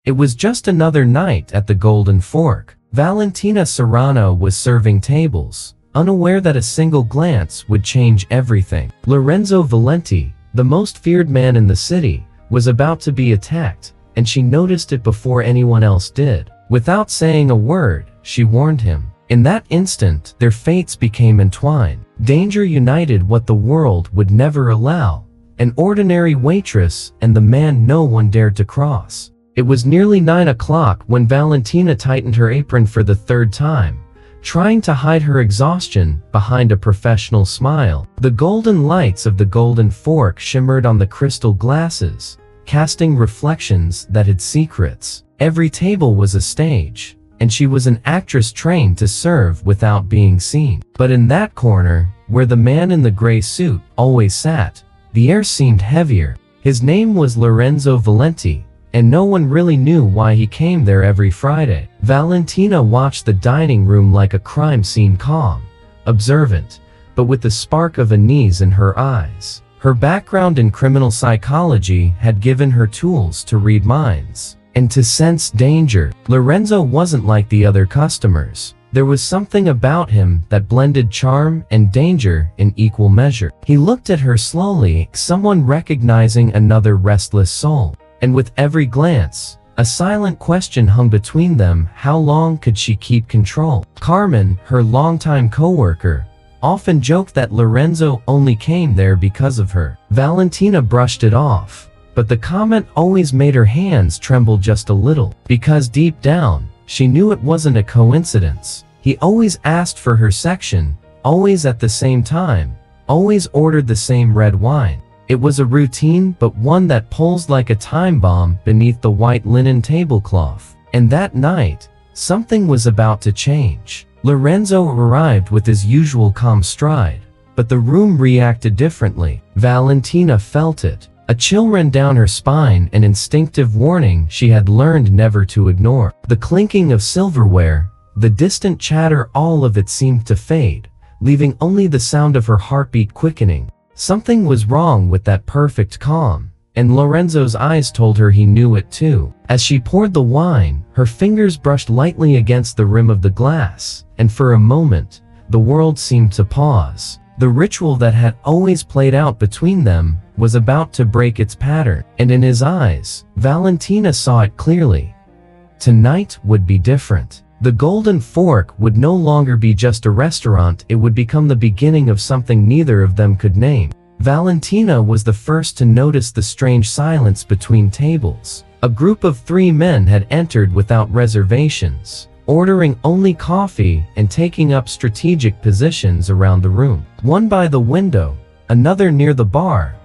It was just another night at the Golden Fork. Valentina Serrano was serving tables, unaware that a single glance would change everything. Lorenzo Valenti, the most feared man in the city, was about to be attacked, and she noticed it before anyone else did. Without saying a word, she warned him. In that instant, their fates became entwined. Danger united what the world would never allow: an ordinary waitress and the man no one dared to cross. It was nearly 9 o'clock when Valentina tightened her apron for the third time, trying to hide her exhaustion behind a professional smile. The golden lights of the Golden Fork shimmered on the crystal glasses, casting reflections that hid secrets. Every table was a stage, and she was an actress trained to serve without being seen. But in that corner, where the man in the gray suit always sat, the air seemed heavier. His name was Lorenzo Valenti, and no one really knew why he came there every Friday. Valentina watched the dining room like a crime scene, calm, observant, but with the spark of unease in her eyes. Her background in criminal psychology had given her tools to read minds and to sense danger. Lorenzo wasn't like the other customers. There was something about him that blended charm and danger in equal measure. He looked at her slowly, someone recognizing another restless soul. And with every glance, a silent question hung between them: how long could she keep control? Carmen, her longtime co-worker, often joked that Lorenzo only came there because of her. Valentina brushed it off, but the comment always made her hands tremble just a little, because deep down, she knew it wasn't a coincidence. He always asked for her section, always at the same time, always ordered the same red wine. It was a routine, but one that pulsed like a time bomb beneath the white linen tablecloth. And that night, something was about to change. Lorenzo arrived with his usual calm stride, but the room reacted differently. Valentina felt it. A chill ran down her spine, an instinctive warning she had learned never to ignore. The clinking of silverware, the distant chatter, all of it seemed to fade, leaving only the sound of her heartbeat quickening. Something was wrong with that perfect calm, and Lorenzo's eyes told her he knew it too. As she poured the wine, her fingers brushed lightly against the rim of the glass, and for a moment, the world seemed to pause. The ritual that had always played out between them was about to break its pattern, and in his eyes, Valentina saw it clearly. Tonight would be different. The Golden Fork would no longer be just a restaurant, it would become the beginning of something neither of them could name. Valentina was the first to notice the strange silence between tables. A group of 3 men had entered without reservations, ordering only coffee and taking up strategic positions around the room. One by the window, another near the bar,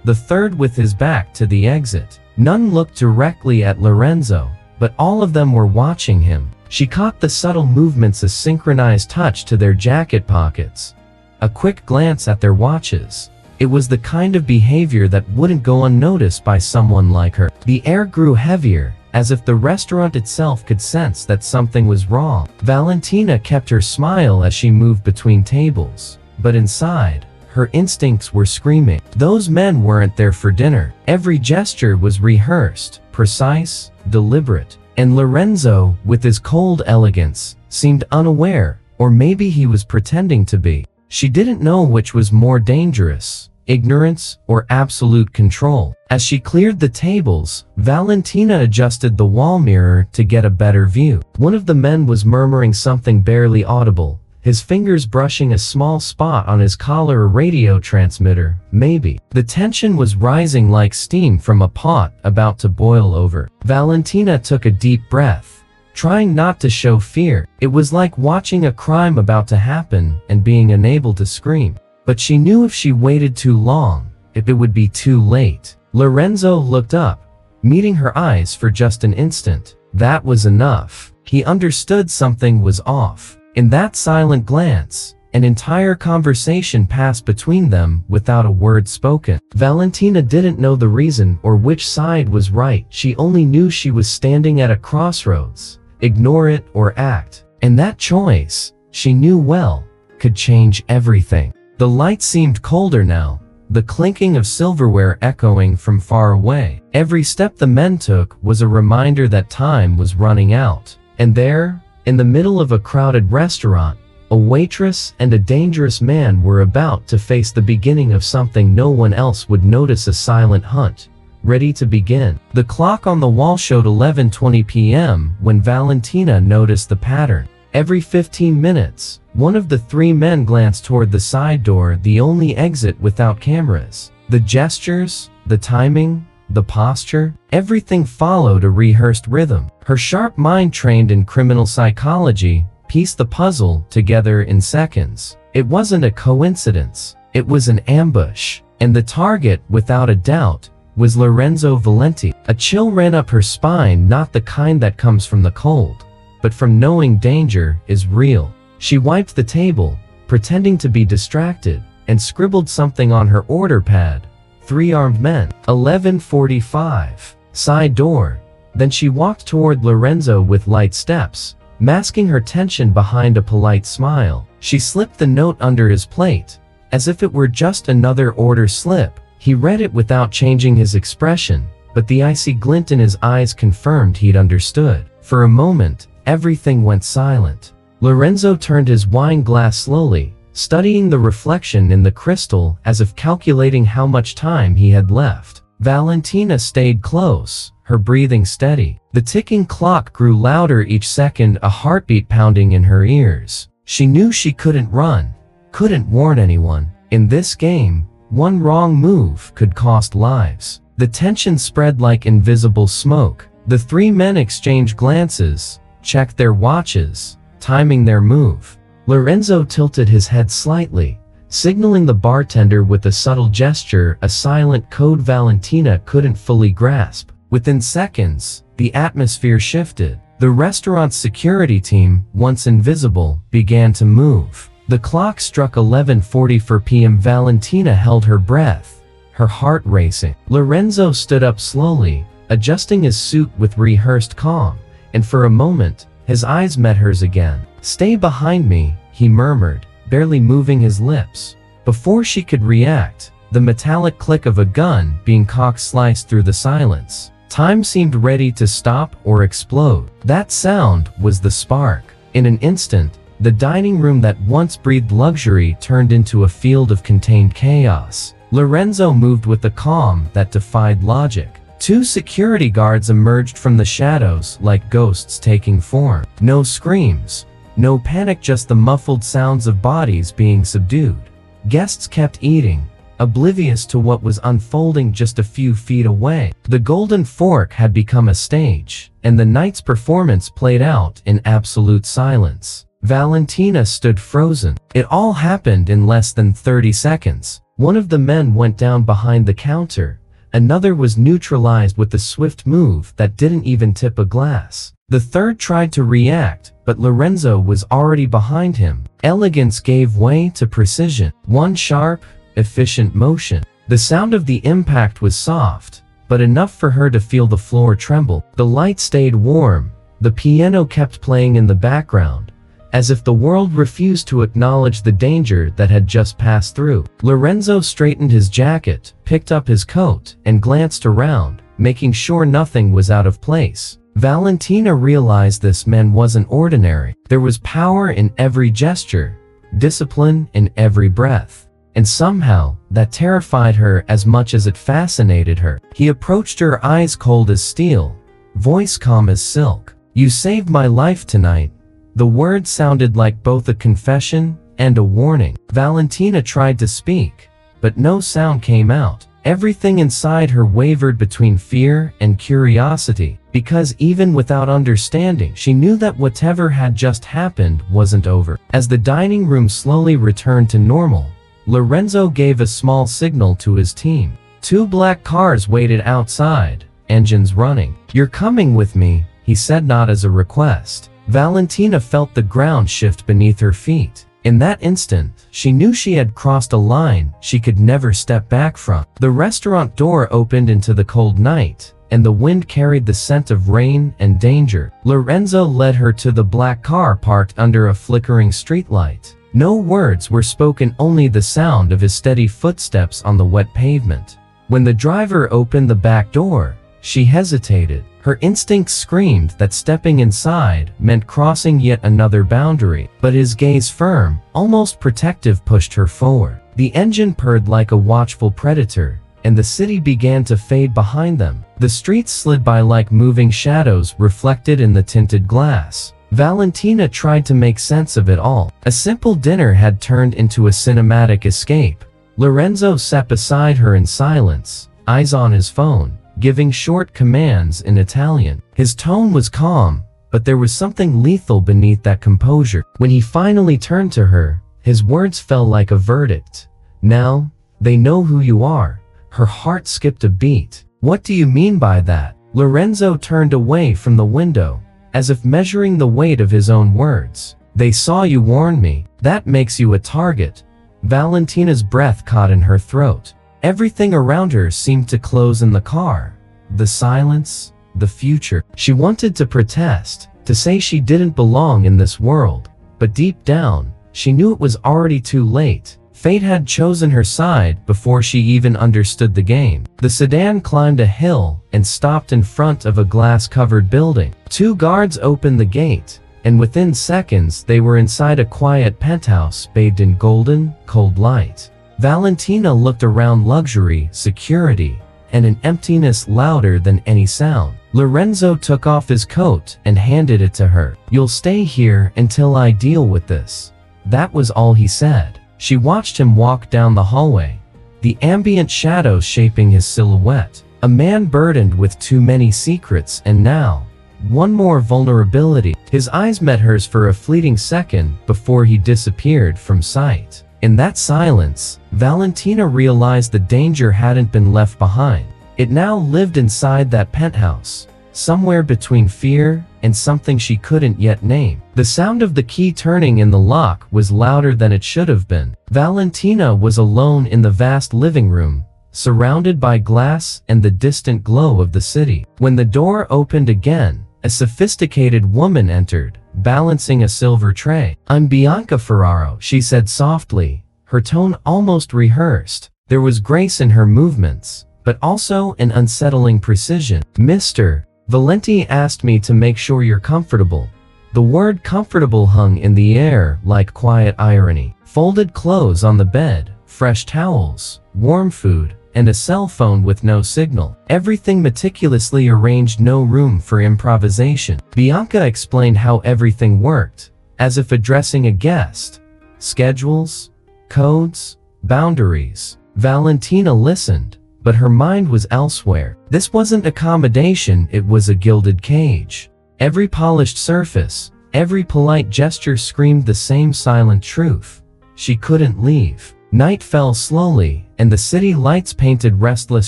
the third with his back to the exit. None looked directly at Lorenzo, but all of them were watching him. She caught the subtle movements, a synchronized touch to their jacket pockets, a quick glance at their watches. It was the kind of behavior that wouldn't go unnoticed by someone like her. The air grew heavier, as if the restaurant itself could sense that something was wrong. Valentina kept her smile as she moved between tables, but inside, her instincts were screaming. Those men weren't there for dinner. Every gesture was rehearsed, precise, deliberate. And Lorenzo, with his cold elegance, seemed unaware, or maybe he was pretending to be. She didn't know which was more dangerous, ignorance or absolute control. As she cleared the tables, Valentina adjusted the wall mirror to get a better view. One of the men was murmuring something barely audible, his fingers brushing a small spot on his collar, a radio transmitter, maybe. The tension was rising like steam from a pot about to boil over. Valentina took a deep breath, trying not to show fear. It was like watching a crime about to happen and being unable to scream. But she knew if she waited too long, it would be too late. Lorenzo looked up, meeting her eyes for just an instant. That was enough. He understood something was off. In that silent glance, an entire conversation passed between them without a word spoken. Valentina didn't know the reason or which side was right. She only knew she was standing at a crossroads. Ignore it or act. And that choice, she knew well, could change everything. The light seemed colder now, the clinking of silverware echoing from far away. Every step the men took was a reminder that time was running out. And there, in the middle of a crowded restaurant, a waitress and a dangerous man were about to face the beginning of something no one else would notice, a silent hunt, ready to begin. The clock on the wall showed 11:20 p.m. when Valentina noticed the pattern. Every 15 minutes, one of the three men glanced toward the side door, the only exit without cameras. The gestures, the timing, the posture, everything followed a rehearsed rhythm. Her sharp mind, trained in criminal psychology, pieced the puzzle together in seconds. It wasn't a coincidence. It was an ambush. And the target, without a doubt, was Lorenzo Valenti. A chill ran up her spine, not the kind that comes from the cold, but from knowing danger is real. She wiped the table, pretending to be distracted, and scribbled something on her order pad. 3 armed men. 11:45. Side door. Then she walked toward Lorenzo with light steps, masking her tension behind a polite smile. She slipped the note under his plate, as if it were just another order slip. He read it without changing his expression, but the icy glint in his eyes confirmed he'd understood. For a moment, everything went silent. Lorenzo turned his wine glass slowly, studying the reflection in the crystal as if calculating how much time he had left. Valentina stayed close, her breathing steady. The ticking clock grew louder each second, a heartbeat pounding in her ears. She knew she couldn't run, couldn't warn anyone. In this game, one wrong move could cost lives. The tension spread like invisible smoke. The three men exchanged glances, checked their watches, timing their move. Lorenzo tilted his head slightly, signaling the bartender with a subtle gesture, a silent code Valentina couldn't fully grasp. Within seconds, the atmosphere shifted. The restaurant's security team, once invisible, began to move. The clock struck 11:44 p.m. Valentina held her breath, her heart racing. Lorenzo stood up slowly, adjusting his suit with rehearsed calm, and for a moment, his eyes met hers again. "Stay behind me," he murmured, barely moving his lips. Before she could react, the metallic click of a gun being cocked sliced through the silence. Time seemed ready to stop or explode. That sound was the spark. In an instant, the dining room that once breathed luxury turned into a field of contained chaos. Lorenzo moved with a calm that defied logic. 2 security guards emerged from the shadows like ghosts taking form. No screams, no panic, just the muffled sounds of bodies being subdued. Guests kept eating, oblivious to what was unfolding just a few feet away. The Golden Fork had become a stage, and the night's performance played out in absolute silence. Valentina stood frozen. It all happened in less than 30 seconds. One of the men went down behind the counter. Another was neutralized with a swift move that didn't even tip a glass. The third tried to react, but Lorenzo was already behind him. Elegance gave way to precision. One sharp, efficient motion. The sound of the impact was soft, but enough for her to feel the floor tremble. The light stayed warm. The piano kept playing in the background, as if the world refused to acknowledge the danger that had just passed through. Lorenzo straightened his jacket, picked up his coat, and glanced around, making sure nothing was out of place. Valentina realized this man wasn't ordinary. There was power in every gesture, discipline in every breath. And somehow, that terrified her as much as it fascinated her. He approached her, eyes cold as steel, voice calm as silk. "You saved my life tonight." The words sounded like both a confession and a warning. Valentina tried to speak, but no sound came out. Everything inside her wavered between fear and curiosity, because even without understanding, she knew that whatever had just happened wasn't over. As the dining room slowly returned to normal, Lorenzo gave a small signal to his team. 2 black cars waited outside, engines running. "You're coming with me," he said, not as a request. Valentina felt the ground shift beneath her feet. In that instant, she knew she had crossed a line she could never step back from. The restaurant door opened into the cold night, and the wind carried the scent of rain and danger. Lorenzo led her to the black car parked under a flickering streetlight. No words were spoken, only the sound of his steady footsteps on the wet pavement. When the driver opened the back door, she hesitated. Her instincts screamed that stepping inside meant crossing yet another boundary, but his gaze, firm, almost protective, pushed her forward. The engine purred like a watchful predator, and the city began to fade behind them. The streets slid by like moving shadows reflected in the tinted glass. Valentina tried to make sense of it all. A simple dinner had turned into a cinematic escape. Lorenzo sat beside her in silence, eyes on his phone, giving short commands in Italian. His tone was calm, but there was something lethal beneath that composure. When he finally turned to her, his words fell like a verdict. "Now, they know who you are." Her heart skipped a beat. "What do you mean by that?" Lorenzo turned away from the window, as if measuring the weight of his own words. "They saw you warn me. That makes you a target." Valentina's breath caught in her throat. Everything around her seemed to close in the car. The silence, the future. She wanted to protest, to say she didn't belong in this world, but deep down, she knew it was already too late. Fate had chosen her side before she even understood the game. The sedan climbed a hill and stopped in front of a glass-covered building. Two guards opened the gate, and within seconds they were inside a quiet penthouse bathed in golden, cold light. Valentina looked around. Luxury, security, and an emptiness louder than any sound. Lorenzo took off his coat and handed it to her. "You'll stay here until I deal with this." That was all he said. She watched him walk down the hallway, the ambient shadows shaping his silhouette. A man burdened with too many secrets, and now, one more vulnerability. His eyes met hers for a fleeting second before he disappeared from sight. In that silence, Valentina realized the danger hadn't been left behind. It now lived inside that penthouse, somewhere between fear and something she couldn't yet name. The sound of the key turning in the lock was louder than it should have been. Valentina was alone in the vast living room, surrounded by glass and the distant glow of the city. When the door opened again, a sophisticated woman entered, balancing a silver tray. "I'm Bianca Ferraro," she said softly, her tone almost rehearsed. There was grace in her movements, but also an unsettling precision. "Mr. Valenti asked me to make sure you're comfortable." The word comfortable hung in the air like quiet irony. Folded clothes on the bed, fresh towels, warm food, and a cell phone with no signal. Everything meticulously arranged, no room for improvisation. Bianca explained how everything worked, as if addressing a guest. Schedules, codes, boundaries. Valentina listened, but her mind was elsewhere. This wasn't accommodation, it was a gilded cage. Every polished surface, every polite gesture screamed the same silent truth. She couldn't leave. Night fell slowly, and the city lights painted restless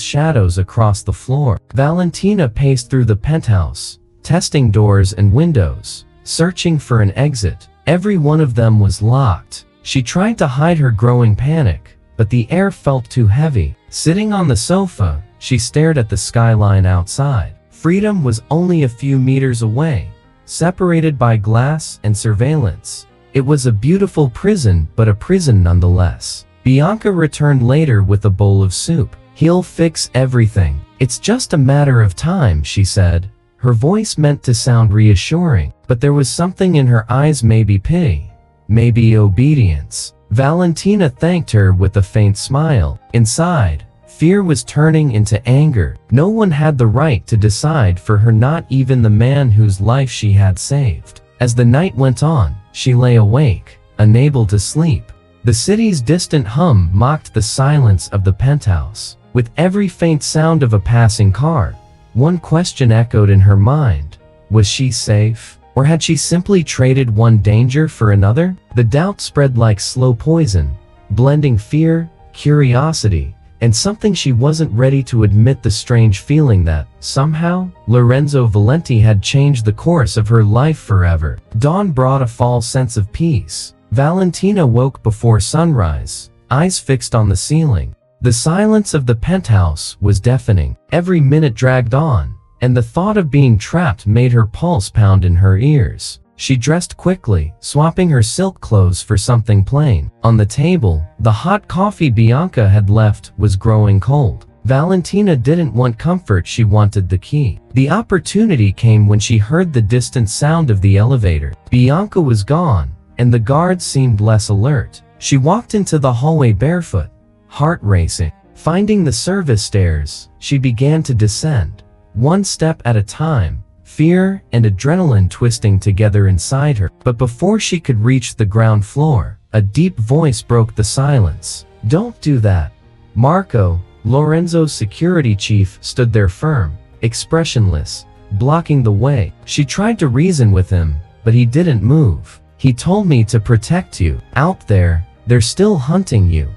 shadows across the floor. Valentina paced through the penthouse, testing doors and windows, searching for an exit. Every one of them was locked. She tried to hide her growing panic, but the air felt too heavy. Sitting on the sofa, she stared at the skyline outside. Freedom was only a few meters away, separated by glass and surveillance. It was a beautiful prison, but a prison nonetheless. Bianca returned later with a bowl of soup. "He'll fix everything. It's just a matter of time," she said. Her voice meant to sound reassuring, but there was something in her eyes, maybe pity, maybe obedience. Valentina thanked her with a faint smile. Inside, fear was turning into anger. No one had the right to decide for her, not even the man whose life she had saved. As the night went on, she lay awake, unable to sleep. The city's distant hum mocked the silence of the penthouse. With every faint sound of a passing car, one question echoed in her mind. Was she safe? Or had she simply traded one danger for another? The doubt spread like slow poison, blending fear, curiosity, and something she wasn't ready to admit, the strange feeling that, somehow, Lorenzo Valenti had changed the course of her life forever. Dawn brought a false sense of peace. Valentina woke before sunrise, eyes fixed on the ceiling. The silence of the penthouse was deafening. Every minute dragged on, and the thought of being trapped made her pulse pound in her ears. She dressed quickly, swapping her silk clothes for something plain. On the table, the hot coffee Bianca had left was growing cold. Valentina didn't want comfort, she wanted the key. The opportunity came when she heard the distant sound of the elevator. Bianca was gone, and the guards seemed less alert. She walked into the hallway barefoot, heart racing. Finding the service stairs, she began to descend, one step at a time, fear and adrenaline twisting together inside her. But before she could reach the ground floor, a deep voice broke the silence. "Don't do that." Marco, Lorenzo's security chief, stood there firm, expressionless, blocking the way. She tried to reason with him, but he didn't move. "He told me to protect you. Out there, they're still hunting you."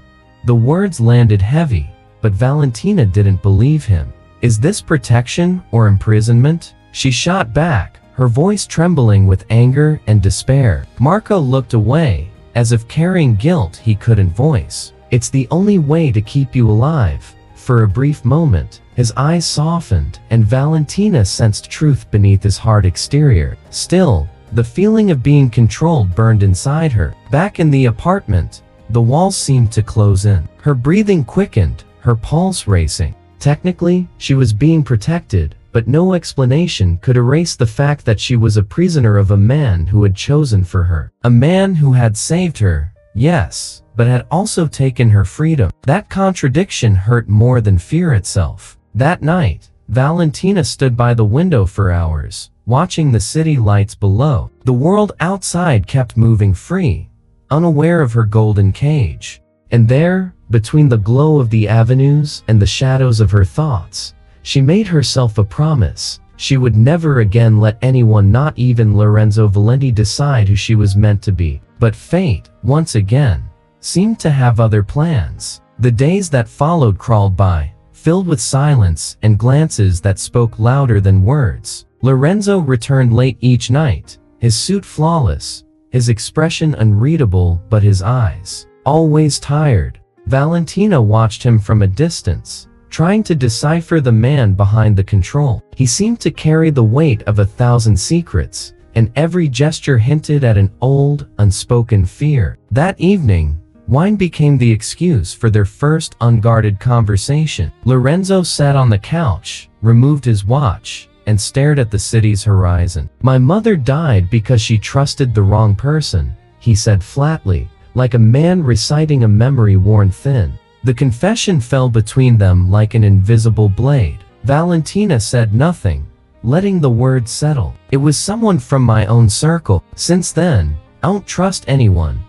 The words landed heavy, but Valentina didn't believe him. "Is this protection or imprisonment?" she shot back, her voice trembling with anger and despair. Marco looked away, as if carrying guilt he couldn't voice. "It's the only way to keep you alive." For a brief moment, his eyes softened, and Valentina sensed truth beneath his hard exterior. Still, the feeling of being controlled burned inside her. Back in the apartment, the walls seemed to close in. Her breathing quickened, her pulse racing. Technically, she was being protected, but no explanation could erase the fact that she was a prisoner of a man who had chosen for her. A man who had saved her, yes, but had also taken her freedom. That contradiction hurt more than fear itself. That night, Valentina stood by the window for hours, watching the city lights below. The world outside kept moving free, unaware of her golden cage. And there, between the glow of the avenues and the shadows of her thoughts, she made herself a promise. She would never again let anyone, not even Lorenzo Valenti, decide who she was meant to be. But fate, once again, seemed to have other plans. The days that followed crawled by, filled with silence and glances that spoke louder than words. Lorenzo returned late each night, his suit flawless, his expression unreadable, but his eyes always tired. Valentina watched him from a distance, trying to decipher the man behind the control. He seemed to carry the weight of 1,000 secrets, and every gesture hinted at an old, unspoken fear. That evening, wine became the excuse for their first unguarded conversation. Lorenzo sat on the couch, removed his watch, and stared at the city's horizon. "My mother died because she trusted the wrong person," he said flatly, like a man reciting a memory worn thin. The confession fell between them like an invisible blade. Valentina said nothing, letting the words settle. "It was someone from my own circle. Since then, I don't trust anyone."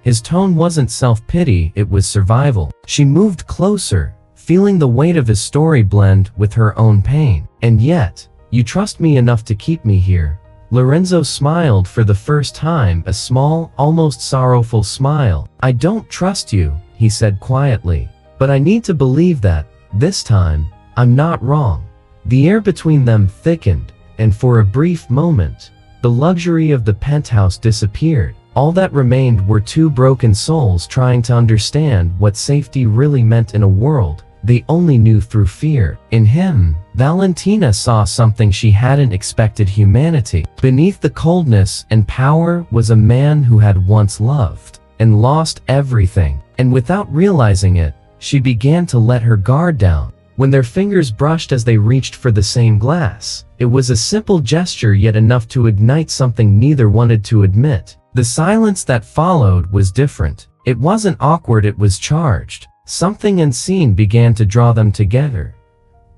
His tone wasn't self-pity, it was survival. She moved closer, feeling the weight of his story blend with her own pain. "And yet, you trust me enough to keep me here." Lorenzo smiled for the first time, a small, almost sorrowful smile. "I don't trust you," he said quietly, "but I need to believe that, this time, I'm not wrong." The air between them thickened, and for a brief moment, the luxury of the penthouse disappeared. All that remained were two broken souls trying to understand what safety really meant in a world they only knew through fear. In him, Valentina saw something she hadn't expected: humanity. Beneath the coldness and power was a man who had once loved and lost everything. And without realizing it, she began to let her guard down. When their fingers brushed as they reached for the same glass, it was a simple gesture, yet enough to ignite something neither wanted to admit. The silence that followed was different. It wasn't awkward, it was charged. Something unseen began to draw them together.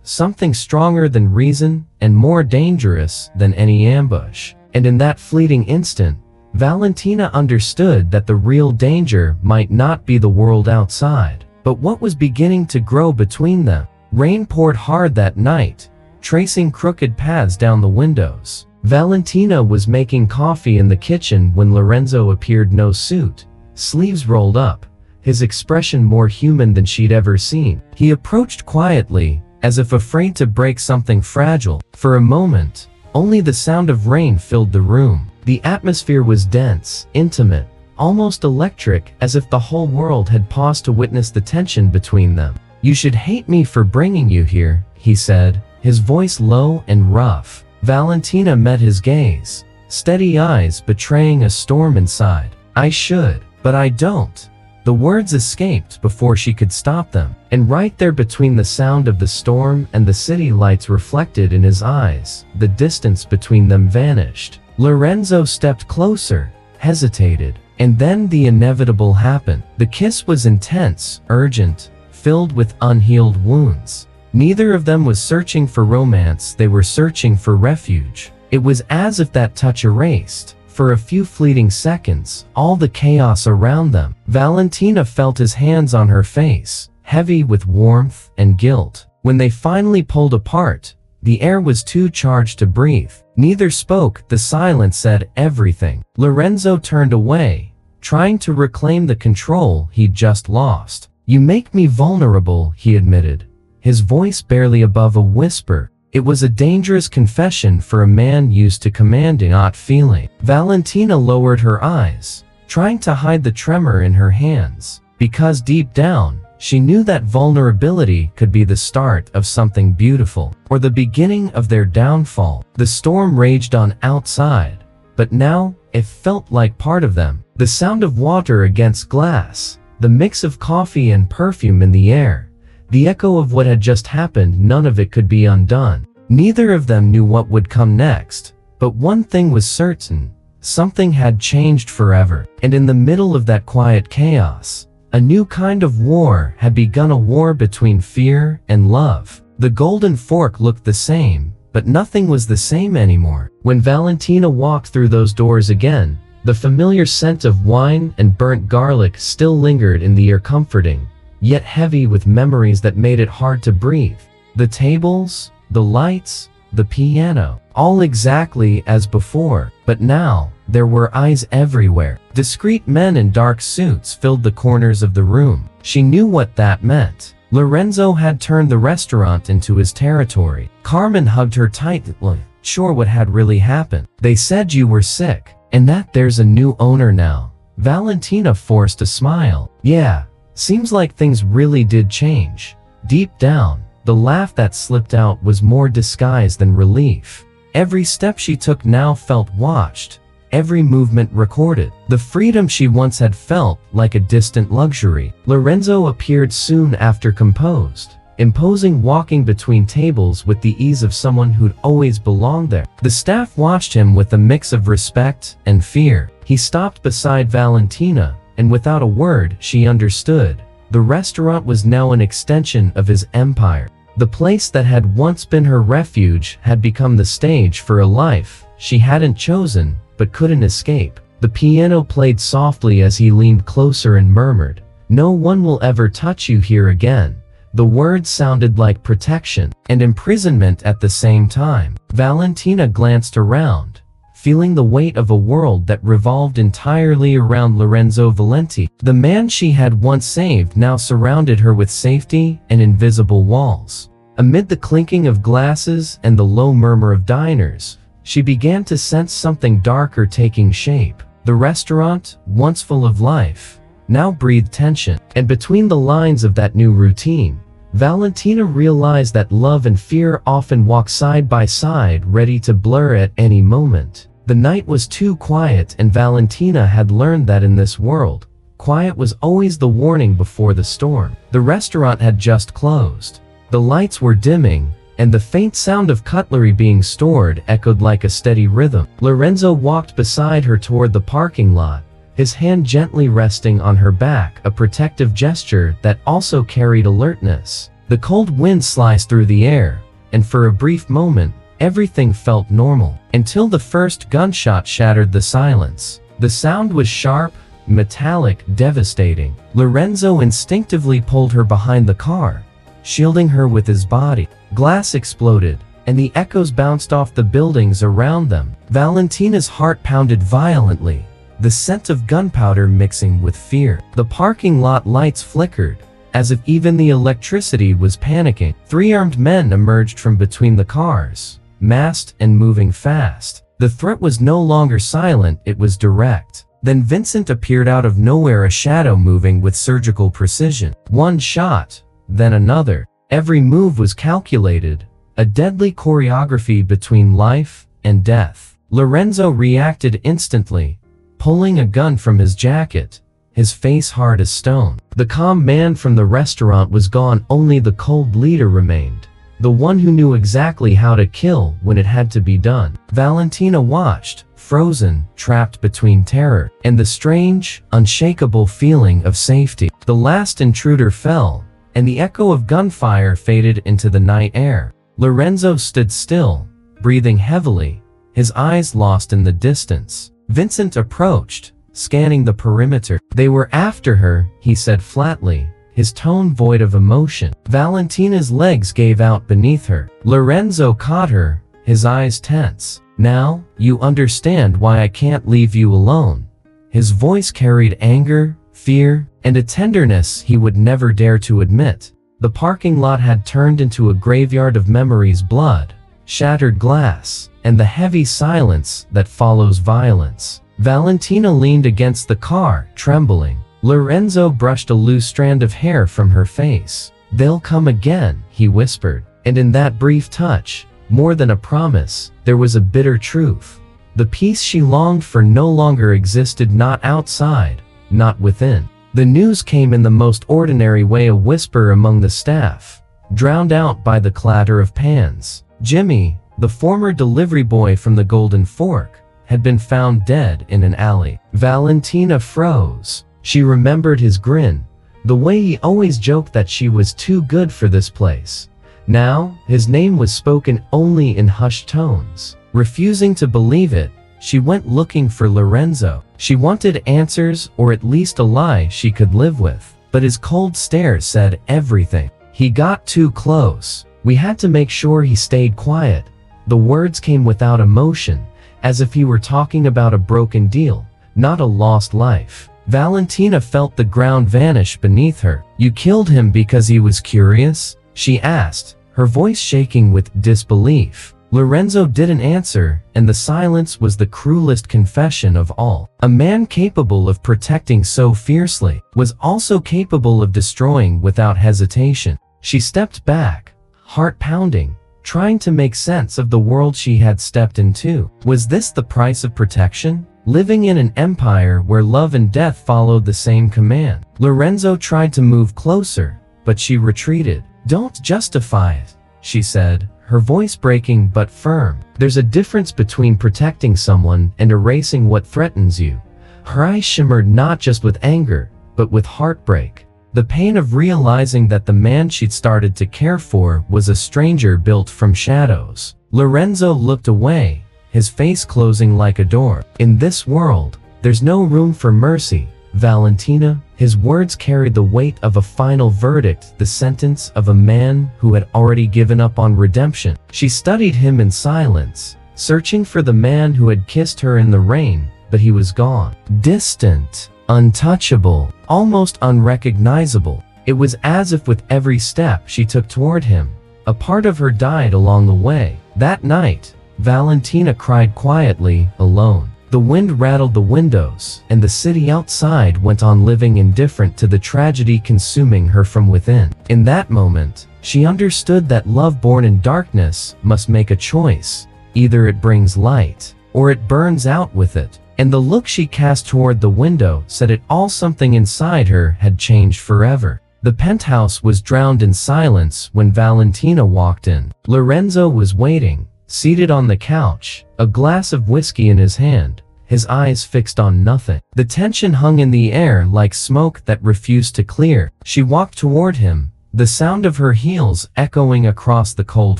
Something stronger than reason and more dangerous than any ambush. And in that fleeting instant, Valentina understood that the real danger might not be the world outside, but what was beginning to grow between them. Rain poured hard that night, tracing crooked paths down the windows. Valentina was making coffee in the kitchen when Lorenzo appeared, no suit, sleeves rolled up, his expression more human than she'd ever seen. He approached quietly, as if afraid to break something fragile. For a moment, only the sound of rain filled the room. The atmosphere was dense, intimate, almost electric, as if the whole world had paused to witness the tension between them. "You should hate me for bringing you here," he said, his voice low and rough. Valentina met his gaze, steady eyes betraying a storm inside. "I should, but I don't." The words escaped before she could stop them, and right there between the sound of the storm and the city lights reflected in his eyes, the distance between them vanished. Lorenzo stepped closer, hesitated, and then the inevitable happened. The kiss was intense, urgent, filled with unhealed wounds. Neither of them was searching for romance, they were searching for refuge. It was as if that touch erased, for a few fleeting seconds, all the chaos around them. Valentina felt his hands on her face, heavy with warmth and guilt. When they finally pulled apart, the air was too charged to breathe. Neither spoke, the silence said everything. Lorenzo turned away, trying to reclaim the control he'd just lost. "You make me vulnerable," he admitted, his voice barely above a whisper. It was a dangerous confession for a man used to commanding, not feeling. Valentina lowered her eyes, trying to hide the tremor in her hands, because deep down, she knew that vulnerability could be the start of something beautiful, or the beginning of their downfall. The storm raged on outside, but now, it felt like part of them. The sound of water against glass, the mix of coffee and perfume in the air, the echo of what had just happened, none of it could be undone. Neither of them knew what would come next, but one thing was certain, something had changed forever. And in the middle of that quiet chaos, a new kind of war had begun, a war between fear and love. The golden fork looked the same, but nothing was the same anymore. When Valentina walked through those doors again, the familiar scent of wine and burnt garlic still lingered in the air, comforting, yet heavy with memories that made it hard to breathe. The tables, the lights, the piano, all exactly as before, but now, there were eyes everywhere. Discreet men in dark suits filled the corners of the room. She knew what that meant. Lorenzo had turned the restaurant into his territory. Carmen hugged her tightly, sure what had really happened. "They said you were sick, and that there's a new owner now." Valentina forced a smile. "Yeah, seems like things really did change." Deep down, the laugh that slipped out was more disguise than relief. Every step she took now felt watched, every movement recorded. The freedom she once had felt like a distant luxury. Lorenzo appeared soon after, composed, imposing, walking between tables with the ease of someone who'd always belonged there. The staff watched him with a mix of respect and fear. He stopped beside Valentina, and without a word, she understood. The restaurant was now an extension of his empire. The place that had once been her refuge had become the stage for a life she hadn't chosen, but couldn't escape. The piano played softly as he leaned closer and murmured, "No one will ever touch you here again." The words sounded like protection and imprisonment at the same time. Valentina glanced around, feeling the weight of a world that revolved entirely around Lorenzo Valenti. The man she had once saved now surrounded her with safety and invisible walls. Amid the clinking of glasses and the low murmur of diners, she began to sense something darker taking shape. The restaurant, once full of life, now breathed tension. And between the lines of that new routine, Valentina realized that love and fear often walk side by side, ready to blur at any moment. The night was too quiet, and Valentina had learned that in this world, quiet was always the warning before the storm. The restaurant had just closed. The lights were dimming, and the faint sound of cutlery being stored echoed like a steady rhythm. Lorenzo walked beside her toward the parking lot, his hand gently resting on her back, a protective gesture that also carried alertness. The cold wind sliced through the air, and for a brief moment, everything felt normal, until the first gunshot shattered the silence. The sound was sharp, metallic, devastating. Lorenzo instinctively pulled her behind the car, shielding her with his body. Glass exploded, and the echoes bounced off the buildings around them. Valentina's heart pounded violently, the scent of gunpowder mixing with fear. The parking lot lights flickered, as if even the electricity was panicking. 3 armed men emerged from between the cars, masked and moving fast. The threat was no longer silent, it was direct. Then Vincent appeared out of nowhere, a shadow moving with surgical precision. One shot, then another. Every move was calculated, a deadly choreography between life and death. Lorenzo reacted instantly, pulling a gun from his jacket, his face hard as stone. The calm man from the restaurant was gone, only the cold leader remained. The one who knew exactly how to kill when it had to be done. Valentina watched, frozen, trapped between terror and the strange, unshakable feeling of safety. The last intruder fell, and the echo of gunfire faded into the night air. Lorenzo stood still, breathing heavily, his eyes lost in the distance. Vincent approached, scanning the perimeter. "They were after her," he said flatly, his tone void of emotion. Valentina's legs gave out beneath her. Lorenzo caught her, his eyes tense. "Now, you understand why I can't leave you alone." His voice carried anger, fear, and a tenderness he would never dare to admit. The parking lot had turned into a graveyard of memories, blood, shattered glass, and the heavy silence that follows violence. Valentina leaned against the car, trembling. Lorenzo brushed a loose strand of hair from her face. "They'll come again," he whispered. And in that brief touch, more than a promise, there was a bitter truth. The peace she longed for no longer existed, not outside, not within. The news came in the most ordinary way, a whisper among the staff, drowned out by the clatter of pans. Jimmy, the former delivery boy from the Golden Fork, had been found dead in an alley. Valentina froze. She remembered his grin, the way he always joked that she was too good for this place. Now, his name was spoken only in hushed tones. Refusing to believe it, she went looking for Lorenzo. She wanted answers, or at least a lie she could live with. But his cold stare said everything. "He got too close. We had to make sure he stayed quiet." The words came without emotion, as if he were talking about a broken deal, not a lost life. Valentina felt the ground vanish beneath her. "You killed him because he was curious?" she asked, her voice shaking with disbelief. Lorenzo didn't answer, and the silence was the cruelest confession of all. A man capable of protecting so fiercely was also capable of destroying without hesitation. She stepped back, heart pounding, trying to make sense of the world she had stepped into. Was this the price of protection? Living in an empire where love and death followed the same command. Lorenzo tried to move closer, but she retreated. "Don't justify it," she said, her voice breaking but firm. "There's a difference between protecting someone and erasing what threatens you." Her eyes shimmered not just with anger, but with heartbreak. The pain of realizing that the man she'd started to care for was a stranger built from shadows. Lorenzo looked away, his face closing like a door. "In this world, there's no room for mercy, Valentina." His words carried the weight of a final verdict, the sentence of a man who had already given up on redemption. She studied him in silence, searching for the man who had kissed her in the rain, but he was gone. Distant, untouchable, almost unrecognizable. It was as if with every step she took toward him, a part of her died along the way. That night, Valentina cried quietly, alone. The wind rattled the windows, and the city outside went on living indifferent to the tragedy consuming her from within. In that moment, she understood that love born in darkness must make a choice. Either it brings light, or it burns out with it. And the look she cast toward the window said it all. Something inside her had changed forever. The penthouse was drowned in silence when Valentina walked in. Lorenzo was waiting, seated on the couch, a glass of whiskey in his hand, his eyes fixed on nothing. The tension hung in the air like smoke that refused to clear. She walked toward him, the sound of her heels echoing across the cold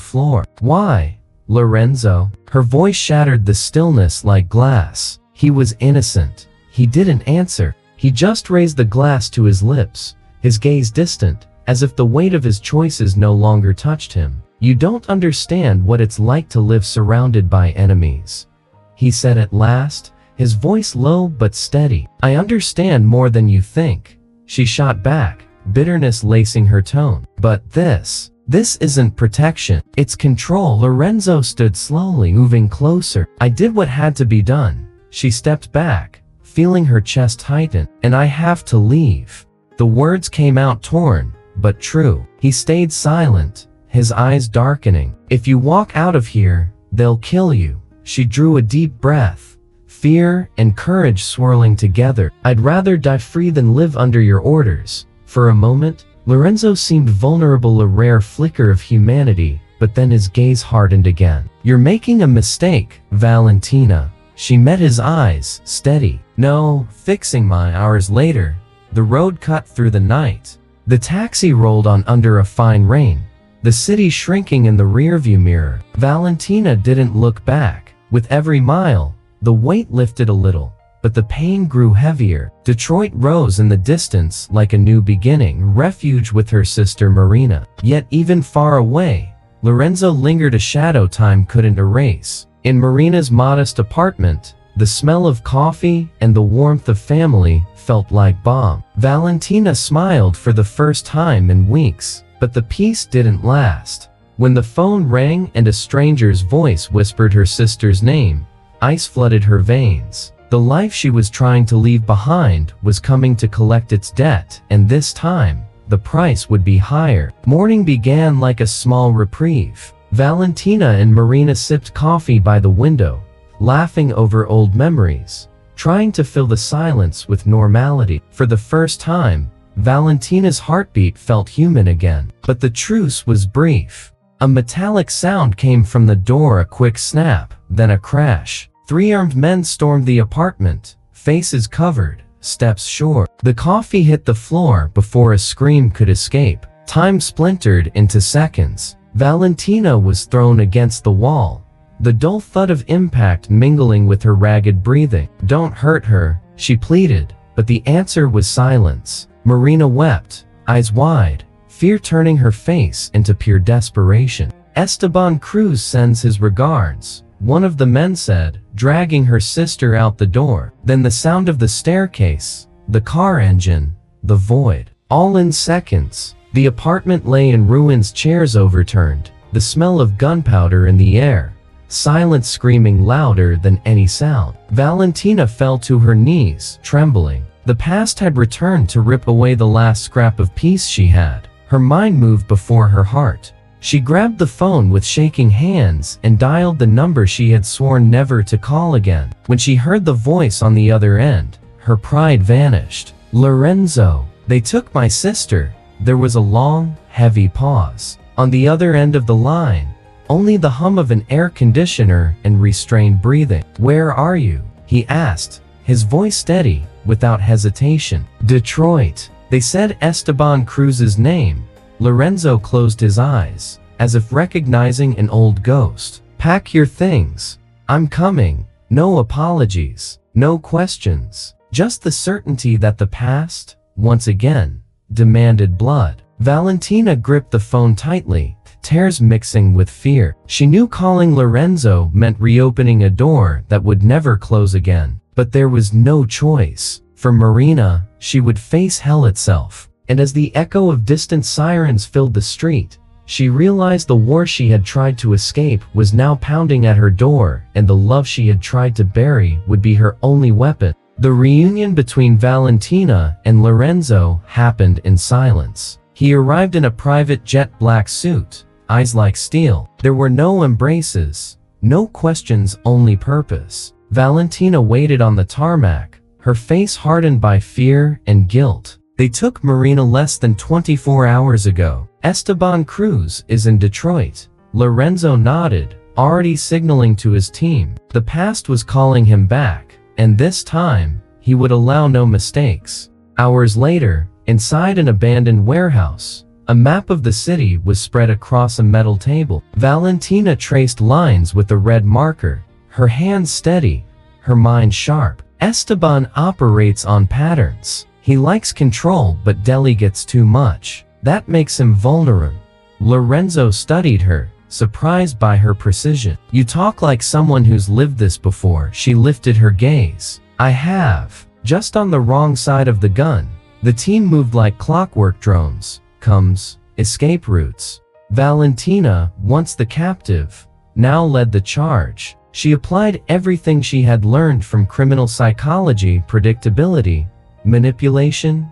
floor. "Why, Lorenzo?" Her voice shattered the stillness like glass. He was innocent. He didn't answer. He just raised the glass to his lips, his gaze distant, as if the weight of his choices no longer touched him. "You don't understand what it's like to live surrounded by enemies," he said at last, his voice low but steady. "I understand more than you think," she shot back, bitterness lacing her tone. "But this isn't protection. It's control." Lorenzo stood slowly, moving closer. "I did what had to be done." She stepped back, feeling her chest tighten. "And I have to leave." The words came out torn, but true. He stayed silent, his eyes darkening. "If you walk out of here, they'll kill you." She drew a deep breath, fear and courage swirling together. "I'd rather die free than live under your orders." For a moment, Lorenzo seemed vulnerable, a rare flicker of humanity, but then his gaze hardened again. "You're making a mistake, Valentina." She met his eyes, steady. "No, fixing my." Hours later, the road cut through the night. The taxi rolled on under a fine rain, the city shrinking in the rearview mirror. Valentina didn't look back. With every mile, the weight lifted a little, but the pain grew heavier. Detroit rose in the distance like a new beginning, refuge with her sister Marina. Yet even far away, Lorenzo lingered, a shadow time couldn't erase. In Marina's modest apartment, the smell of coffee and the warmth of family felt like balm. Valentina smiled for the first time in weeks, but the peace didn't last. When the phone rang and a stranger's voice whispered her sister's name, ice flooded her veins. The life she was trying to leave behind was coming to collect its debt, and this time, the price would be higher. Morning began like a small reprieve. Valentina and Marina sipped coffee by the window, laughing over old memories, trying to fill the silence with normality. For the first time, Valentina's heartbeat felt human again. But the truce was brief. A metallic sound came from the door, a quick snap, then a crash. 3 armed men stormed the apartment, faces covered, steps short. The coffee hit the floor before a scream could escape. Time splintered into seconds. Valentina was thrown against the wall, the dull thud of impact mingling with her ragged breathing. "Don't hurt her," she pleaded, but the answer was silence. Marina wept, eyes wide, fear turning her face into pure desperation. "Esteban Cruz sends his regards," one of the men said, dragging her sister out the door. Then the sound of the staircase, the car engine, the void. All in seconds. The apartment lay in ruins, chairs overturned, the smell of gunpowder in the air, silence screaming louder than any sound. Valentina fell to her knees, trembling. The past had returned to rip away the last scrap of peace she had. Her mind moved before her heart. She grabbed the phone with shaking hands and dialed the number she had sworn never to call again. When she heard the voice on the other end, her pride vanished. "Lorenzo, they took my sister." There was a long, heavy pause. On the other end of the line, only the hum of an air conditioner and restrained breathing. "Where are you?" he asked, his voice steady, without hesitation. "Detroit." They said Esteban Cruz's name. Lorenzo closed his eyes, as if recognizing an old ghost. "Pack your things. I'm coming." No apologies, no questions, just the certainty that the past, once again, demanded blood. Valentina gripped the phone tightly, tears mixing with fear. She knew calling Lorenzo meant reopening a door that would never close again. But there was no choice. For Marina, she would face hell itself. And as the echo of distant sirens filled the street, she realized the war she had tried to escape was now pounding at her door, and the love she had tried to bury would be her only weapon. The reunion between Valentina and Lorenzo happened in silence. He arrived in a private jet black suit, eyes like steel. There were no embraces, no questions, only purpose. Valentina waited on the tarmac, her face hardened by fear and guilt. "They took Marina less than 24 hours ago. Esteban Cruz is in Detroit." Lorenzo nodded, already signaling to his team. The past was calling him back, and this time, he would allow no mistakes. Hours later, inside an abandoned warehouse, a map of the city was spread across a metal table. Valentina traced lines with a red marker, her hands steady, her mind sharp. "Esteban operates on patterns. He likes control, but delegates too much. That makes him vulnerable." Lorenzo studied her, surprised by her precision. "You talk like someone who's lived this before." She lifted her gaze. "I have. Just on the wrong side of the gun." The team moved like clockwork, drones, comes, escape routes. Valentina, once the captive, now led the charge. She applied everything she had learned from criminal psychology, predictability, manipulation,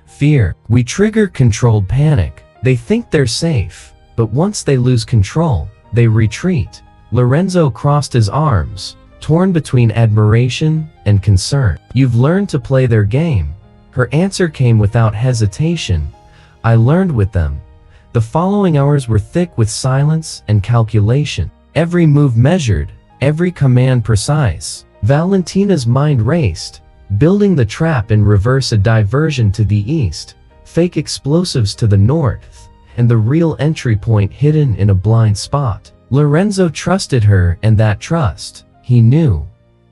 fear. "We trigger controlled panic. They think they're safe, but once they lose control, they retreat." Lorenzo crossed his arms, torn between admiration and concern. "You've learned to play their game." Her answer came without hesitation. "I learned with them." The following hours were thick with silence and calculation. Every move measured, every command precise. Valentina's mind raced, building the trap in reverse, a diversion to the east, fake explosives to the north, and the real entry point hidden in a blind spot. Lorenzo trusted her, and that trust, he knew,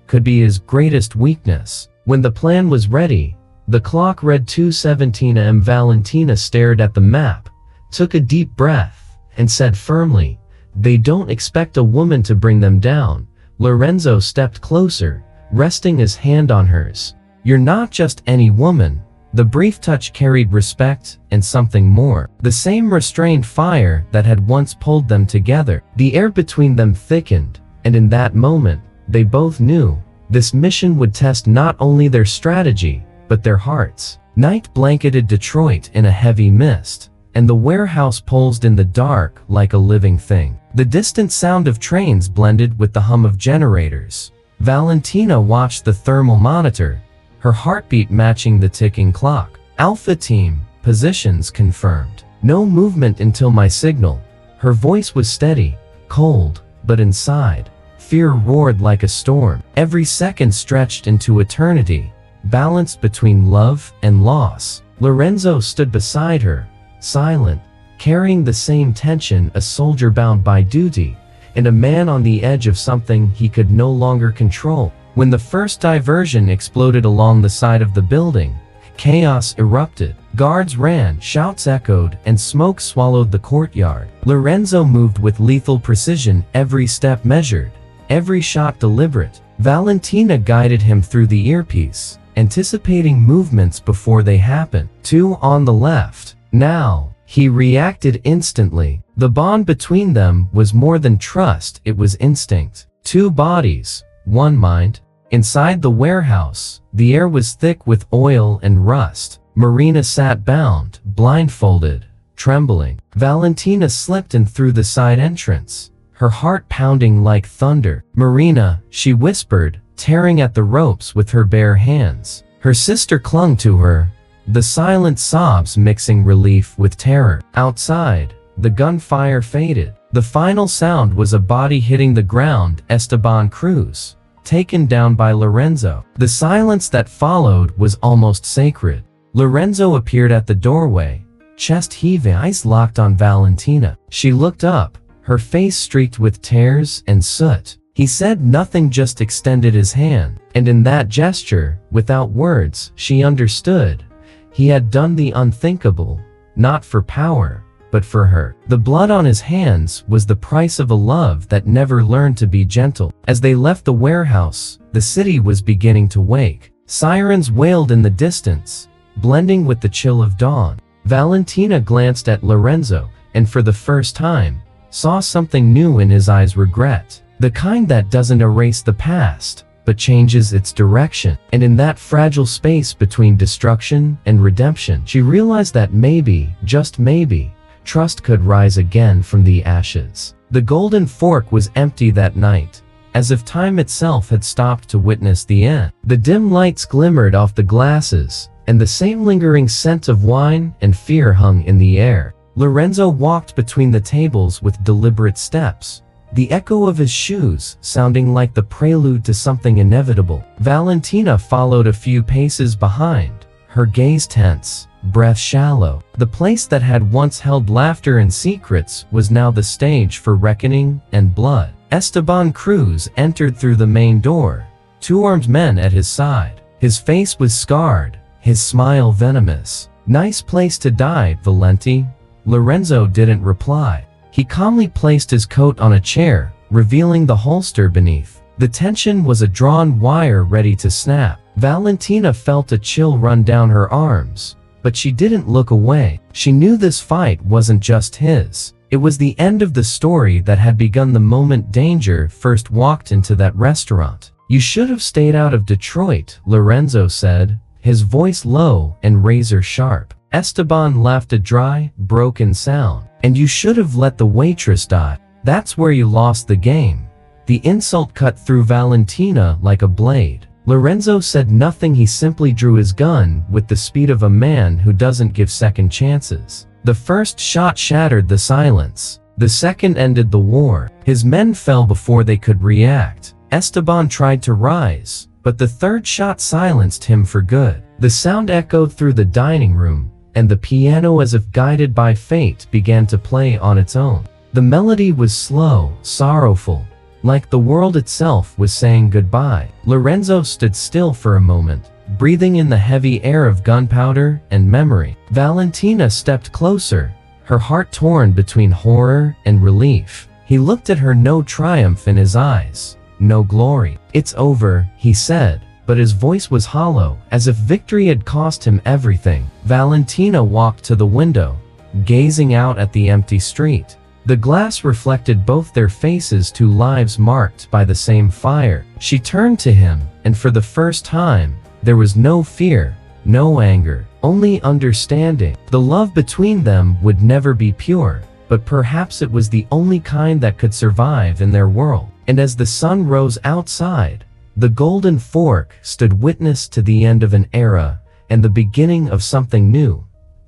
could be his greatest weakness. When the plan was ready, the clock read 2:17 am. Valentina stared at the map, took a deep breath, and said firmly, "They don't expect a woman to bring them down." Lorenzo stepped closer, resting his hand on hers. "You're not just any woman." The brief touch carried respect and something more. The same restrained fire that had once pulled them together. The air between them thickened, and in that moment, they both knew this mission would test not only their strategy, but their hearts. Night blanketed Detroit in a heavy mist, and the warehouse pulsed in the dark like a living thing. The distant sound of trains blended with the hum of generators. Valentina watched the thermal monitor, her heartbeat matching the ticking clock. "Alpha team, positions confirmed. No movement until my signal." Her voice was steady, cold, but inside, fear roared like a storm. Every second stretched into eternity, balanced between love and loss. Lorenzo stood beside her, silent, carrying the same tension, a soldier bound by duty, and a man on the edge of something he could no longer control. When the first diversion exploded along the side of the building, chaos erupted. Guards ran, shouts echoed, and smoke swallowed the courtyard. Lorenzo moved with lethal precision, every step measured, every shot deliberate. Valentina guided him through the earpiece, anticipating movements before they happened. "Two on the left. Now." He reacted instantly. The bond between them was more than trust, it was instinct. Two bodies, one mind. Inside the warehouse, the air was thick with oil and rust. Marina sat bound, blindfolded, trembling. Valentina slipped in through the side entrance, her heart pounding like thunder. "Marina," she whispered, tearing at the ropes with her bare hands. Her sister clung to her, the silent sobs mixing relief with terror. Outside, the gunfire faded. The final sound was a body hitting the ground, Esteban Cruz, taken down by Lorenzo. The silence that followed was almost sacred. Lorenzo appeared at the doorway, chest heaving, eyes locked on Valentina. She looked up, her face streaked with tears and soot. He said nothing, just extended his hand, and in that gesture, without words, she understood. He had done the unthinkable, not for power, but for her. The blood on his hands was the price of a love that never learned to be gentle. As they left the warehouse, the city was beginning to wake. Sirens wailed in the distance, blending with the chill of dawn. Valentina glanced at Lorenzo, and for the first time, saw something new in his eyes: regret. The kind that doesn't erase the past, but changes its direction. And in that fragile space between destruction and redemption, she realized that maybe, just maybe, trust could rise again from the ashes. The Golden Fork was empty that night, as if time itself had stopped to witness the end. The dim lights glimmered off the glasses, and the same lingering scent of wine and fear hung in the air. Lorenzo walked between the tables with deliberate steps, the echo of his shoes sounding like the prelude to something inevitable. Valentina followed a few paces behind, her gaze tense, breath shallow. The place that had once held laughter and secrets was now the stage for reckoning and blood. Esteban Cruz entered through the main door, two armed men at his side. His face was scarred, his smile venomous. "Nice place to die, Valenti." Lorenzo didn't reply. He calmly placed his coat on a chair, revealing the holster beneath. The tension was a drawn wire ready to snap. Valentina felt a chill run down her arms, but she didn't look away. She knew this fight wasn't just his. It was the end of the story that had begun the moment danger first walked into that restaurant. "You should have stayed out of Detroit," Lorenzo said, his voice low and razor sharp. Esteban laughed, a dry, broken sound. "And you should have let the waitress die. That's where you lost the game." The insult cut through Valentina like a blade. Lorenzo said nothing. He simply drew his gun with the speed of a man who doesn't give second chances. The first shot shattered the silence. The second ended the war. His men fell before they could react. Esteban tried to rise, but the third shot silenced him for good. The sound echoed through the dining room, and the piano, as if guided by fate, began to play on its own. The melody was slow, sorrowful, like the world itself was saying goodbye. Lorenzo stood still for a moment, breathing in the heavy air of gunpowder and memory. Valentina stepped closer, her heart torn between horror and relief. He looked at her, no triumph in his eyes, no glory. "It's over," he said, but his voice was hollow, as if victory had cost him everything. Valentina walked to the window, gazing out at the empty street. The glass reflected both their faces, two lives marked by the same fire. She turned to him, and for the first time, there was no fear, no anger, only understanding. The love between them would never be pure, but perhaps it was the only kind that could survive in their world. And as the sun rose outside, the Golden Fork stood witness to the end of an era and the beginning of something new,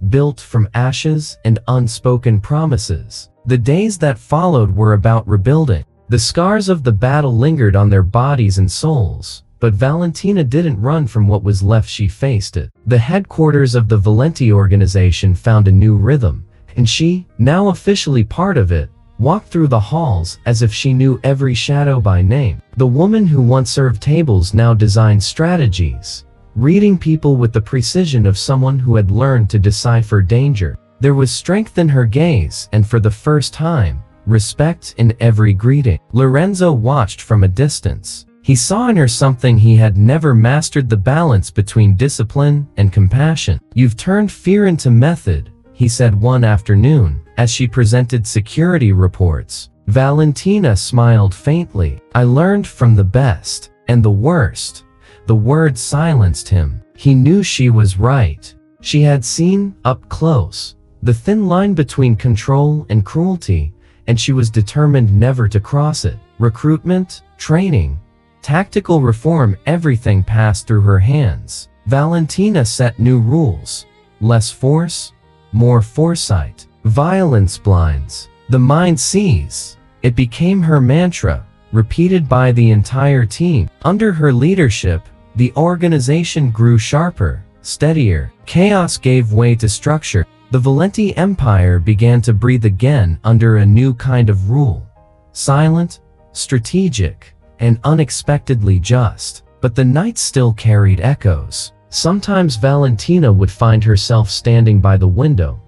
built from ashes and unspoken promises. The days that followed were about rebuilding. The scars of the battle lingered on their bodies and souls, but Valentina didn't run from what was left. She faced it. The headquarters of the Valenti organization found a new rhythm, and she, now officially part of it, walked through the halls as if she knew every shadow by name. The woman who once served tables now designed strategies, reading people with the precision of someone who had learned to decipher danger. There was strength in her gaze, and for the first time, respect in every greeting. Lorenzo watched from a distance. He saw in her something he had never mastered: the balance between discipline and compassion. "You've turned fear into method," he said one afternoon, as she presented security reports. Valentina smiled faintly. "I learned from the best and the worst." The word silenced him. He knew she was right. She had seen, up close, the thin line between control and cruelty, and she was determined never to cross it. Recruitment, training, tactical reform, everything passed through her hands. Valentina set new rules. Less force, more foresight. Violence blinds. The mind sees. It became her mantra, repeated by the entire team. Under her leadership, the organization grew sharper, steadier. Chaos gave way to structure. The Valenti Empire began to breathe again under a new kind of rule. Silent, strategic, and unexpectedly just. But the night still carried echoes. Sometimes Valentina would find herself standing by the window,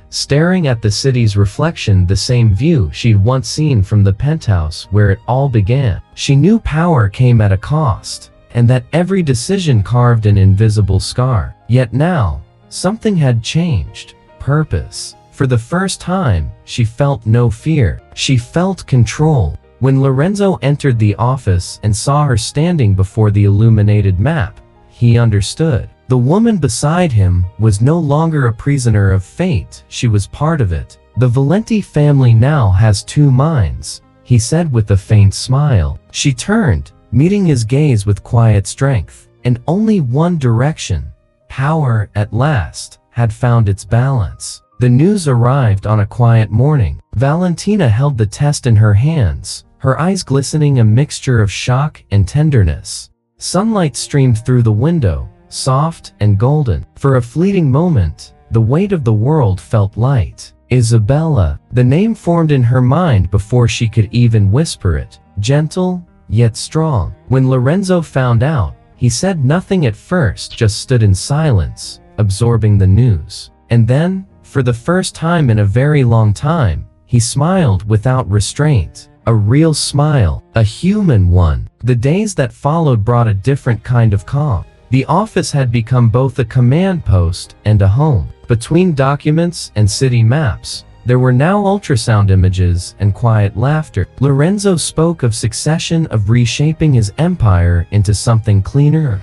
staring at the city's reflection, the same view she'd once seen from the penthouse where it all began. She knew power came at a cost, and that every decision carved an invisible scar. Yet now, something had changed. Purpose. For the first time, she felt no fear. She felt control. When Lorenzo entered the office and saw her standing before the illuminated map, he understood. The woman beside him was no longer a prisoner of fate. She was part of it. "The Valenti family now has two minds," he said with a faint smile. She turned, meeting his gaze with quiet strength. And only one direction. Power, at last, had found its balance. The news arrived on a quiet morning. Valentina held the test in her hands, her eyes glistening, a mixture of shock and tenderness. Sunlight streamed through the window, soft and golden. For a fleeting moment, the weight of the world felt light. Isabella. The name formed in her mind before she could even whisper it. Gentle, yet strong. When Lorenzo found out, he said nothing at first, just stood in silence, absorbing the news. And then, for the first time in a very long time, he smiled without restraint. A real smile, a human one. The days that followed brought a different kind of calm. The office had become both a command post and a home. Between documents and city maps, there were now ultrasound images and quiet laughter. Lorenzo spoke of succession, of reshaping his empire into something cleaner,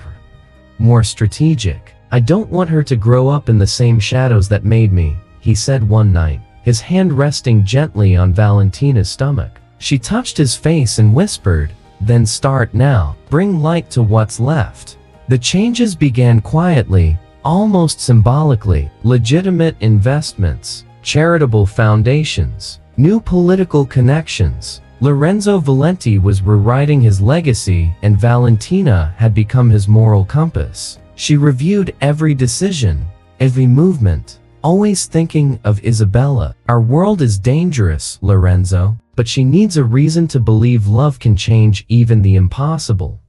more strategic. "I don't want her to grow up in the same shadows that made me," he said one night, his hand resting gently on Valentina's stomach. She touched his face and whispered, "Then start now. Bring light to what's left." The changes began quietly, almost symbolically. Legitimate investments, charitable foundations, new political connections. Lorenzo Valenti was rewriting his legacy, and Valentina had become his moral compass. She reviewed every decision, every movement, always thinking of Isabella. "Our world is dangerous, Lorenzo, but she needs a reason to believe love can change even the impossible."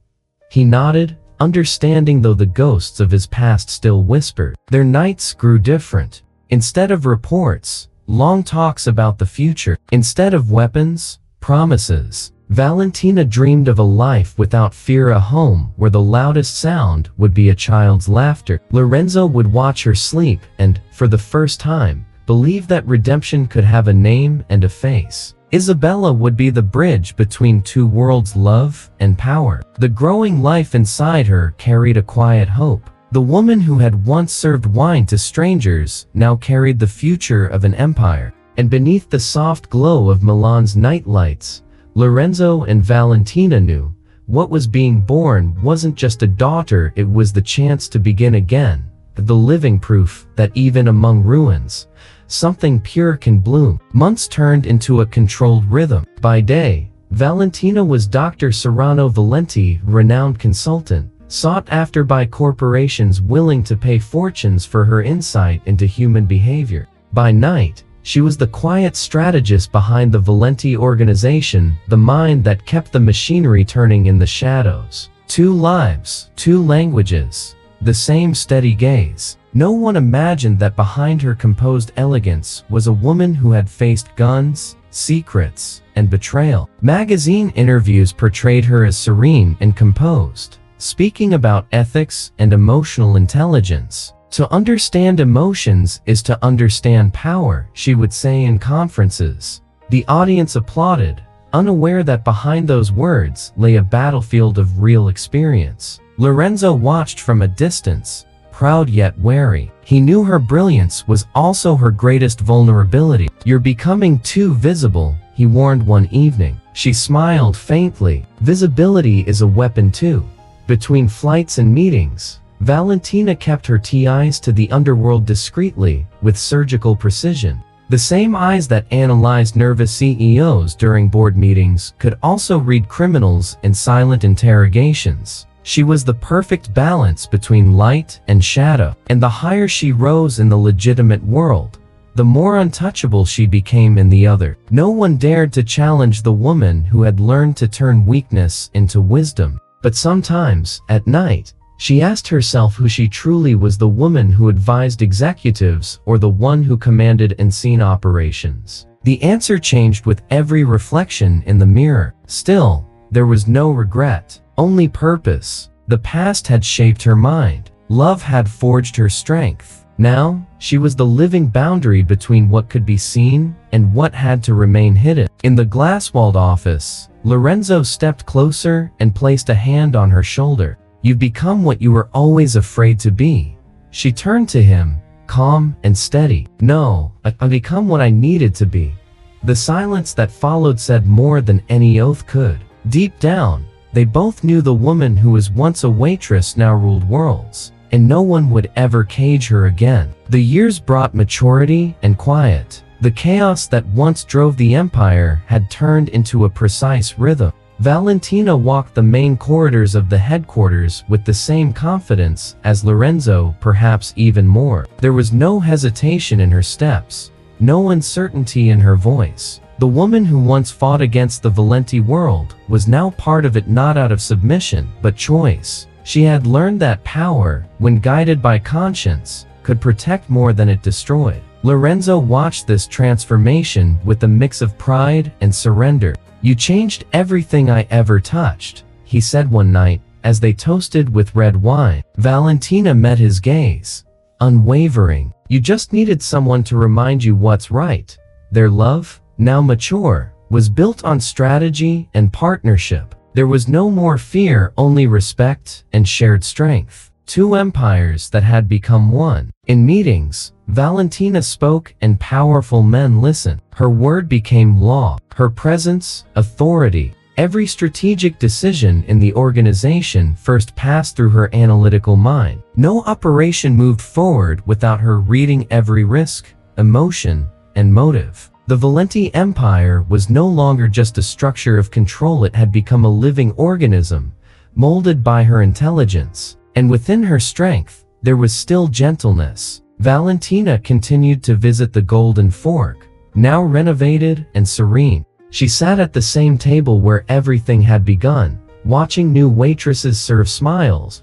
He nodded, understanding, though the ghosts of his past still whispered. Their nights grew different. Instead of reports, long talks about the future. Instead of weapons, promises. Valentina dreamed of a life without fear, a home where the loudest sound would be a child's laughter. Lorenzo would watch her sleep and, for the first time, believe that redemption could have a name and a face. Isabella would be the bridge between two worlds, love and power. The growing life inside her carried a quiet hope. The woman who had once served wine to strangers now carried the future of an empire. And beneath the soft glow of Milan's nightlights, Lorenzo and Valentina knew what was being born wasn't just a daughter, it was the chance to begin again, the living proof that even among ruins, something pure can bloom. Months turned into a controlled rhythm. By day, Valentina was Dr. Serrano Valenti, renowned consultant, sought after by corporations willing to pay fortunes for her insight into human behavior. By night, she was the quiet strategist behind the Valenti organization, the mind that kept the machinery turning in the shadows. 2 lives, 2 languages, the same steady gaze. No one imagined that behind her composed elegance was a woman who had faced guns, secrets, and betrayal. Magazine interviews portrayed her as serene and composed, speaking about ethics and emotional intelligence. "To understand emotions is to understand power," she would say in conferences. The audience applauded, unaware that behind those words lay a battlefield of real experience. Lorenzo watched from a distance, proud yet wary. He knew her brilliance was also her greatest vulnerability. "You're becoming too visible," he warned one evening. She smiled faintly. "Visibility is a weapon too." Between flights and meetings, Valentina kept her eyes to the underworld discreetly, with surgical precision. The same eyes that analyzed nervous CEOs during board meetings could also read criminals in silent interrogations. She was the perfect balance between light and shadow, and the higher she rose in the legitimate world, the more untouchable she became in the other. No one dared to challenge the woman who had learned to turn weakness into wisdom. But sometimes, at night, she asked herself who she truly was, the woman who advised executives or the one who commanded unseen operations. The answer changed with every reflection in the mirror. Still, there was no regret, only purpose. The past had shaped her mind. Love had forged her strength. Now, she was the living boundary between what could be seen and what had to remain hidden. In the glass-walled office, Lorenzo stepped closer and placed a hand on her shoulder. "You've become what you were always afraid to be." She turned to him, calm and steady. "No, I've become what I needed to be." The silence that followed said more than any oath could. Deep down, they both knew the woman who was once a waitress now ruled worlds, and no one would ever cage her again. The years brought maturity and quiet. The chaos that once drove the empire had turned into a precise rhythm. Valentina walked the main corridors of the headquarters with the same confidence as Lorenzo, perhaps even more. There was no hesitation in her steps, no uncertainty in her voice. The woman who once fought against the Valenti world was now part of it, not out of submission, but choice. She had learned that power, when guided by conscience, could protect more than it destroyed. Lorenzo watched this transformation with a mix of pride and surrender. "You changed everything I ever touched," he said one night, as they toasted with red wine. Valentina met his gaze, unwavering. "You just needed someone to remind you what's right." Their love, now mature, was built on strategy and partnership. There was no more fear, only respect and shared strength. 2 empires that had become one. In meetings, Valentina spoke and powerful men listened. Her word became law. Her presence, authority. Every strategic decision in the organization first passed through her analytical mind. No operation moved forward without her reading every risk, emotion, and motive. The Valenti Empire was no longer just a structure of control, it had become a living organism, molded by her intelligence. And within her strength, there was still gentleness. Valentina continued to visit the Golden Fork, now renovated and serene. She sat at the same table where everything had begun, watching new waitresses serve smiles,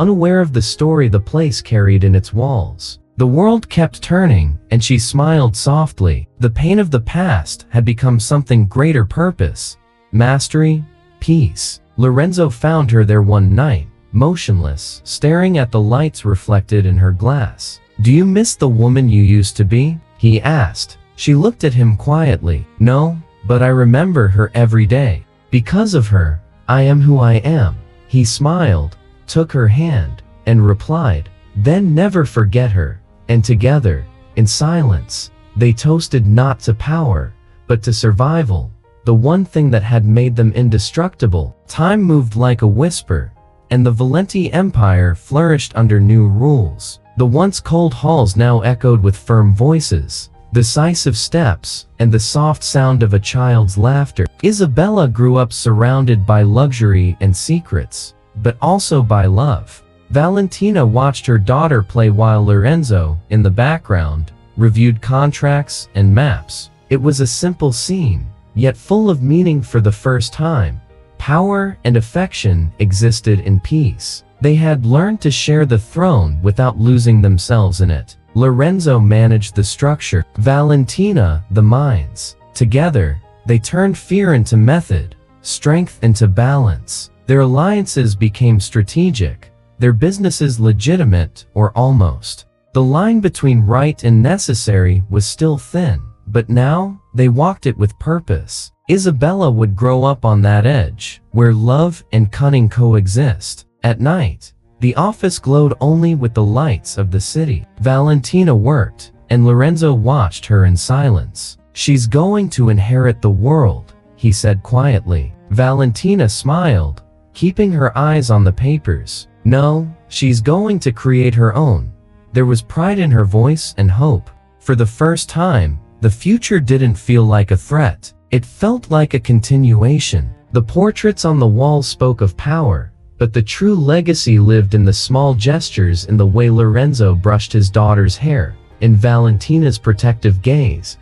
unaware of the story the place carried in its walls. The world kept turning, and she smiled softly. The pain of the past had become something greater: purpose, mastery, peace. Lorenzo found her there one night, motionless, staring at the lights reflected in her glass. "Do you miss the woman you used to be?" he asked. She looked at him quietly. "No, but I remember her every day. Because of her, I am who I am." He smiled, took her hand, and replied, "Then never forget her." And together, in silence, they toasted not to power, but to survival, the one thing that had made them indestructible. Time moved like a whisper, and the Valenti Empire flourished under new rules. The once cold halls now echoed with firm voices, decisive steps, and the soft sound of a child's laughter. Isabella grew up surrounded by luxury and secrets, but also by love. Valentina watched her daughter play while Lorenzo, in the background, reviewed contracts and maps. It was a simple scene, yet full of meaning. For the first time, power and affection existed in peace. They had learned to share the throne without losing themselves in it. Lorenzo managed the structure, Valentina the minds. Together, they turned fear into method, strength into balance. Their alliances became strategic, their businesses legitimate, or almost. The line between right and necessary was still thin, but now, they walked it with purpose. Isabella would grow up on that edge, where love and cunning coexist. At night, the office glowed only with the lights of the city. Valentina worked, and Lorenzo watched her in silence. "She's going to inherit the world," he said quietly. Valentina smiled, keeping her eyes on the papers. "No, she's going to create her own." There was pride in her voice and hope. For the first time, the future didn't feel like a threat. It felt like a continuation. The portraits on the wall spoke of power, but the true legacy lived in the small gestures, in the way Lorenzo brushed his daughter's hair, in Valentina's protective gaze,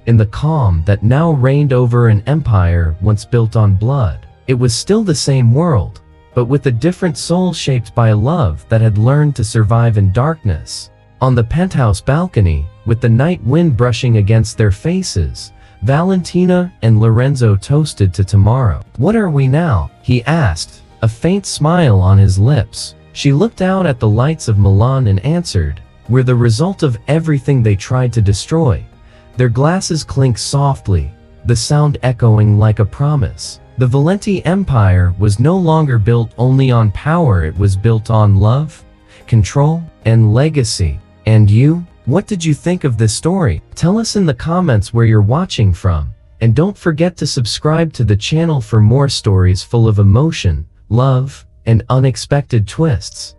in the calm that now reigned over an empire once built on blood. It was still the same world, but with a different soul shaped by a love that had learned to survive in darkness. On the penthouse balcony, with the night wind brushing against their faces, Valentina and Lorenzo toasted to tomorrow. "What are we now?" he asked, a faint smile on his lips. She looked out at the lights of Milan and answered, "We're the result of everything they tried to destroy." Their glasses clinked softly, the sound echoing like a promise. The Valenti Empire was no longer built only on power, it was built on love, control, and legacy. And you? What did you think of this story? Tell us in the comments where you're watching from. And don't forget to subscribe to the channel for more stories full of emotion, love, and unexpected twists.